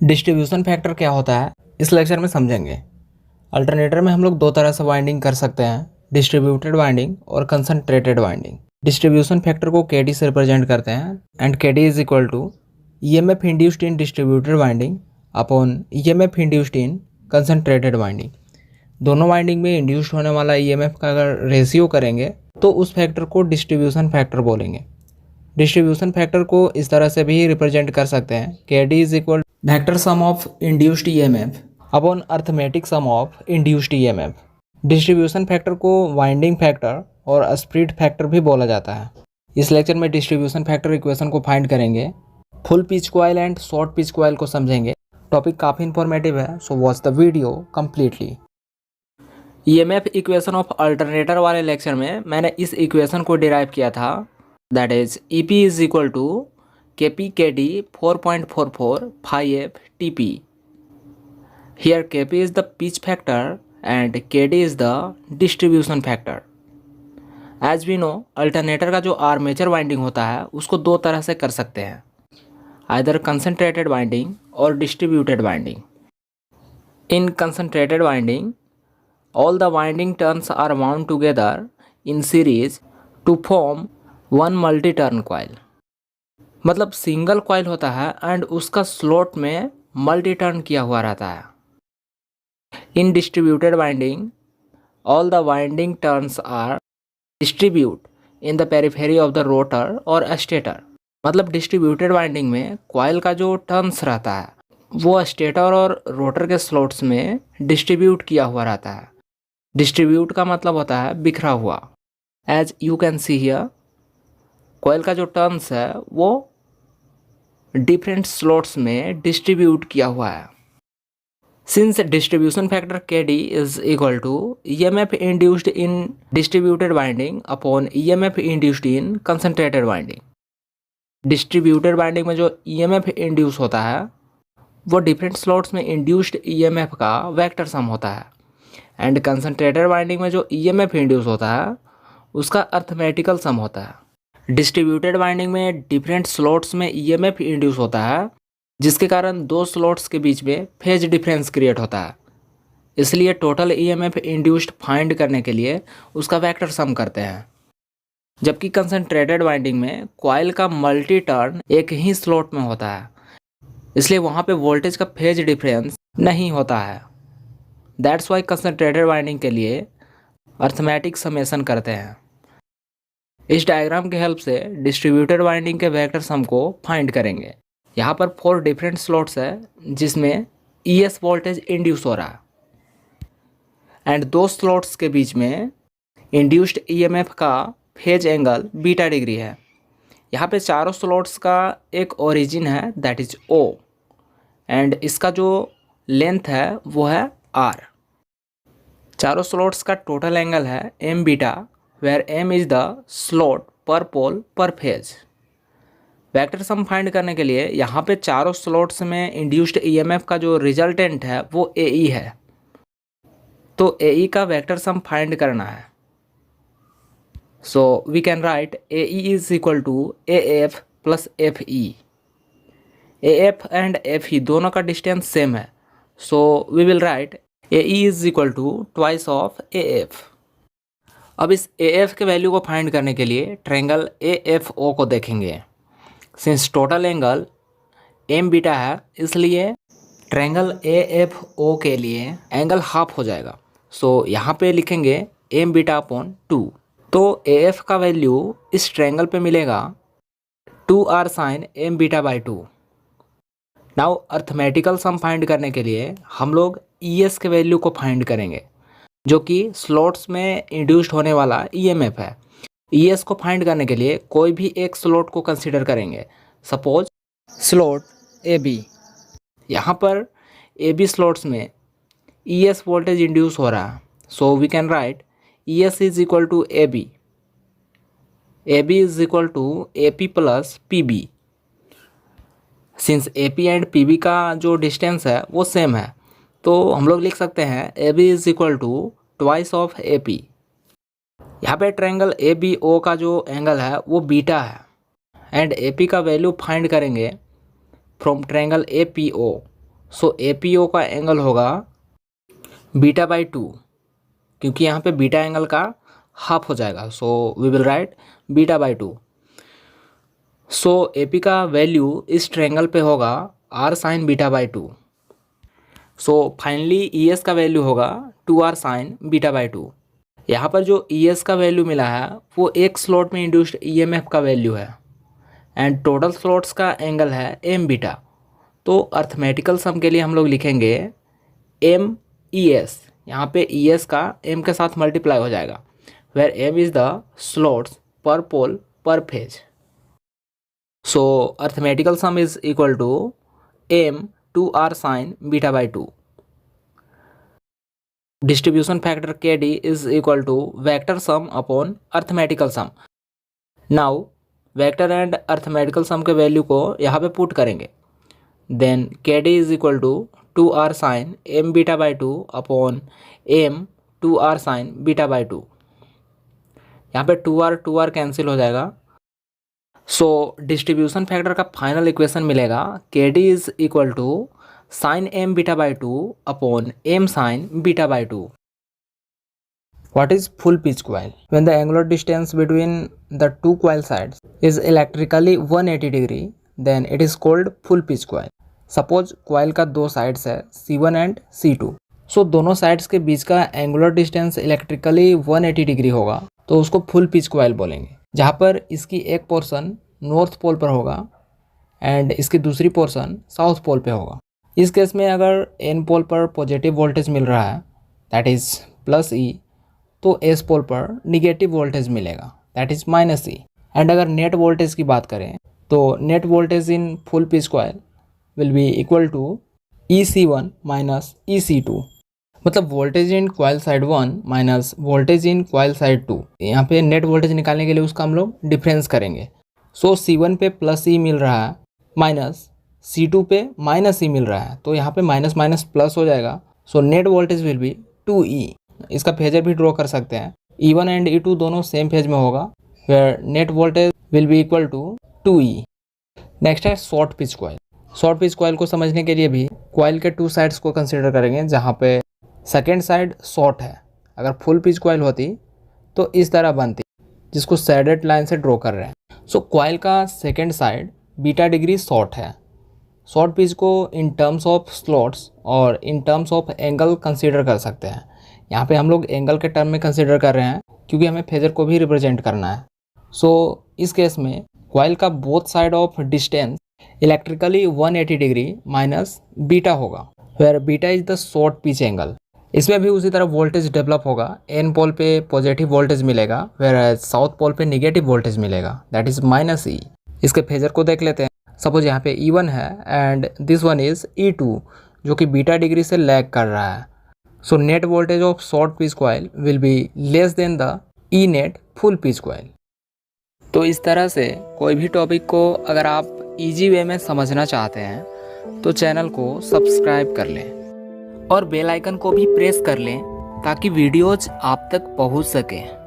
Distribution factor क्या होता है इस लेक्चर में समझेंगे। अल्टरनेटर में हम लोग दो तरह से वाइंडिंग कर सकते हैं, डिस्ट्रीब्यूटेड वाइंडिंग और कंसंट्रेटेड वाइंडिंग। डिस्ट्रीब्यूशन फैक्टर को केडी से रिप्रेजेंट करते हैं and KD is equal to EMF induced in distributed winding upon EMF induced in concentrated winding. दोनों वाइंडिंग में इंड्यूस्ड होने वाला ईएमएफ का अगर रेशियो करेंगे तो उस फैक्टर को डिस्ट्रीब्यूशन फैक्टर बोलेंगे। डिस्ट्रीब्यूशन फैक्टर को इस तरह से भी रिप्रेजेंट कर सकते हैं, KD is equal vector sum of induced EMF upon arithmetic sum of induced EMF. Distribution factor को वाइंडिंग फैक्टर और स्प्लिट फैक्टर भी बोला जाता है। इस लेक्चर में डिस्ट्रीब्यूशन फैक्टर इक्वेशन को फाइंड करेंगे, full pitch coil and short pitch coil को समझेंगे। टॉपिक काफ़ी इंफॉर्मेटिव है, so watch the video completely. EMF equation of alternator वाले लेक्चर में मैंने इस इक्वेशन को डिराइव किया था, that is EP is equal to KP KD 4.44 phi f TP. Here KP is the pitch factor and KD is the distribution factor. As we know, alternator का जो armature winding होता है उसको दो तरह से कर सकते हैं, आइदर कंसंट्रेटेड वाइंडिंग और distributed winding. In concentrated winding all the winding turns are wound together in series to form one multi-turn coil. मतलब सिंगल कॉइल होता है एंड उसका स्लॉट में मल्टी टर्न किया हुआ रहता है। In distributed winding all the winding turns are distribute in the periphery of the rotor और स्टेटर। मतलब डिस्ट्रीब्यूटेड वाइंडिंग में कॉइल का जो टर्न्स रहता है वो स्टेटर और रोटर के स्लॉट्स में डिस्ट्रीब्यूट किया हुआ रहता है। डिस्ट्रीब्यूट का मतलब होता है बिखरा हुआ। As you can see here, coil का जो टर्न्स है वो डिफरेंट स्लॉट्स में डिस्ट्रीब्यूट किया हुआ है। Since distribution factor KD is equal to EMF induced in distributed winding upon EMF induced in concentrated winding. Distributed winding में जो EMF इंड्यूस होता है वो डिफरेंट स्लॉट्स में इंड्यूस्ड EMF का वेक्टर सम होता है, एंड कंसंट्रेटेड वाइंडिंग में जो EMF इंड्यूस होता है उसका अर्थमेटिकल सम होता है। डिस्ट्रीब्यूटेड वाइंडिंग में डिफरेंट स्लॉट्स में EMF इंड्यूस होता है, जिसके कारण दो स्लॉट्स के बीच में फेज डिफरेंस क्रिएट होता है। इसलिए टोटल EMF इंड्यूस्ड फाइंड करने के लिए उसका वेक्टर सम करते हैं। जबकि कंसंट्रेटेड वाइंडिंग में कॉइल का मल्टी टर्न एक ही स्लॉट में होता है, इसलिए वहाँ पे वोल्टेज का फेज डिफरेंस नहीं होता है। दैट्स वाई कंसंट्रेटेड वाइंडिंग के लिए अर्थमेटिक समेशन करते हैं। इस डायग्राम के हेल्प से डिस्ट्रीब्यूटेड वाइंडिंग के वेक्टर सम को फाइंड करेंगे। यहाँ पर 4 डिफरेंट स्लॉट्स है जिसमें ES वोल्टेज इंड्यूस हो रहा है, एंड दो स्लॉट्स के बीच में इंड्यूस्ड EMF का फेज एंगल बीटा डिग्री है। यहाँ पे चारों स्लॉट्स का एक ओरिजिन है, दैट इज O, एंड इसका जो लेंथ है वो है R। चारों स्लॉट्स का टोटल एंगल है M beta, where M is the slot per pole per phase। Vector sum find करने के लिए यहाँ पे चारों स्लॉट्स में इंड्यूस्ड EMF का जो रिजल्टेंट है वो AE है, तो AE का वेक्टर सम फाइंड करना है। So we can write AE is equal to AF plus FE। AF and FE दोनों का डिस्टेंस सेम है, so we will write AE is equal to twice of AF। अब इस AF के value को find करने के लिए ट्रायंगल AFO को देखेंगे। Since total angle M beta है, इसलिए ट्रायंगल AFO के लिए एंगल हाफ हो जाएगा। सो यहाँ पे लिखेंगे M बीटा अपॉन 2। तो AF का वैल्यू इस ट्रायंगल पे मिलेगा 2R sine M beta by 2। Now arithmetical sum find करने के लिए हम लोग ES के वैल्यू को फाइंड करेंगे, जो कि स्लॉट्स में इंड्यूस्ड होने वाला EMF है। ES को फाइंड करने के लिए कोई भी एक स्लॉट को कंसीडर करेंगे। सपोज स्लॉट AB, यहाँ पर AB स्लॉट्स में ES वोल्टेज इंड्यूस हो रहा है, so we can write ES is equal to AB। AB is equal to AP plus PB। Since AP and PB का जो डिस्टेंस है वो सेम है, तो हम लोग लिख सकते हैं AB is equal to twice of AP। यहाँ पे ट्रायंगल ABO का जो एंगल है वो बीटा है, एंड AP का वैल्यू फाइंड करेंगे from triangle APO। So APO का एंगल होगा बीटा बाई 2, क्योंकि यहाँ पे बीटा एंगल का हाफ हो जाएगा, so we will write beta by 2। So AP का वैल्यू इस ट्रायंगल पे होगा R sine beta by 2। So finally ES का वैल्यू होगा 2R साइन बीटा बाई 2। यहाँ पर जो ES का वैल्यू मिला है वो एक स्लॉट में इंड्यूस्ड EMF का वैल्यू है एंड टोटल स्लॉट्स का एंगल है M बीटा। तो अर्थमेटिकल सम के लिए हम लोग लिखेंगे M ES, यहाँ पे ES का M के साथ मल्टीप्लाई हो जाएगा, where M is the slots per pole per phase. So arithmetical sum is equal to M 2R sine beta by 2। Distribution factor KD is equal to vector sum upon arithmetical sum. Now vector and arithmetical sum के value को यहाँ पे put करेंगे, then KD is equal to 2R sine M beta by 2 upon M 2R sine beta by 2। यहाँ पे 2R cancel हो जाएगा। So distribution factor का फाइनल इक्वेशन मिलेगा KD is equal to sine M beta by 2 upon M sine beta by 2। What is full pitch coil? When the angular distance between the two coil sides is electrically 180 degree, then it is called full pitch coil. Suppose coil का दो sides है C1 and C2. So दोनों sides के बीच का angular distance electrically 180 degree होगा, तो उसको full pitch coil बोलेंगे, जहाँ पर इसकी एक पोर्शन नॉर्थ पोल पर होगा एंड इसकी दूसरी पोर्शन साउथ पोल पे होगा। इस केस में अगर N पोल पर पॉजिटिव वोल्टेज मिल रहा है दैट इज़ प्लस E, तो S पोल पर निगेटिव वोल्टेज मिलेगा that is minus E। And अगर नेट वोल्टेज की बात करें तो net voltage in full pitch coil will be equal to EC1 minus EC2, मतलब voltage in coil side 1 minus voltage in coil side 2। यहाँ पे net voltage निकालने के लिए उसका हम लोग डिफरेंस करेंगे। सो C1 पे प्लस E मिल रहा है माइनस C2 पे माइनस E मिल रहा है, तो यहाँ पे माइनस माइनस प्लस हो जाएगा। So net voltage will B 2E। इसका फेजर भी ड्रॉ कर सकते हैं, E1 एंड E2 दोनों सेम फेज में होगा, where net voltage will be equal to 2E। Next है short pitch coil. Short pitch coil को समझने के लिए भी कॉइल के टू साइड्स को कंसिडर करेंगे, जहाँ पे सेकेंड साइड शॉर्ट है। अगर फुल पिच कॉइल होती तो इस तरह बनती, जिसको सैडेड लाइन से ड्रॉ कर रहे हैं। सो कॉइल का second side beta degree short है। शॉर्ट पिच को इन टर्म्स ऑफ स्लॉट्स और in terms of angle consider कर सकते हैं। यहाँ पे हम लोग एंगल के टर्म में कंसीडर कर रहे हैं क्योंकि हमें फेजर को भी रिप्रेजेंट करना है। सो इस केस में कॉइल का both side of distance electrically 180 degree minus beta होगा, where beta is the short pitch angle. इसमें भी उसी तरह वोल्टेज डेवलप होगा। N पोल पे पॉजिटिव वोल्टेज मिलेगा, वेयर साउथ पोल पे निगेटिव वोल्टेज मिलेगा दैट इज माइनस E। इसके फेजर को देख लेते हैं। सपोज यहाँ पे E1 है and this one is E2, जो कि बीटा डिग्री से लैग कर रहा है। So net voltage of short pitch coil will be less than the E net full pitch coil. तो इस तरह से कोई भी टॉपिक को अगर आप इजी वे में समझना चाहते हैं तो चैनल को सब्सक्राइब कर लें और बेल आइकन को भी प्रेस कर लें ताकि वीडियोज आप तक पहुंच सकें।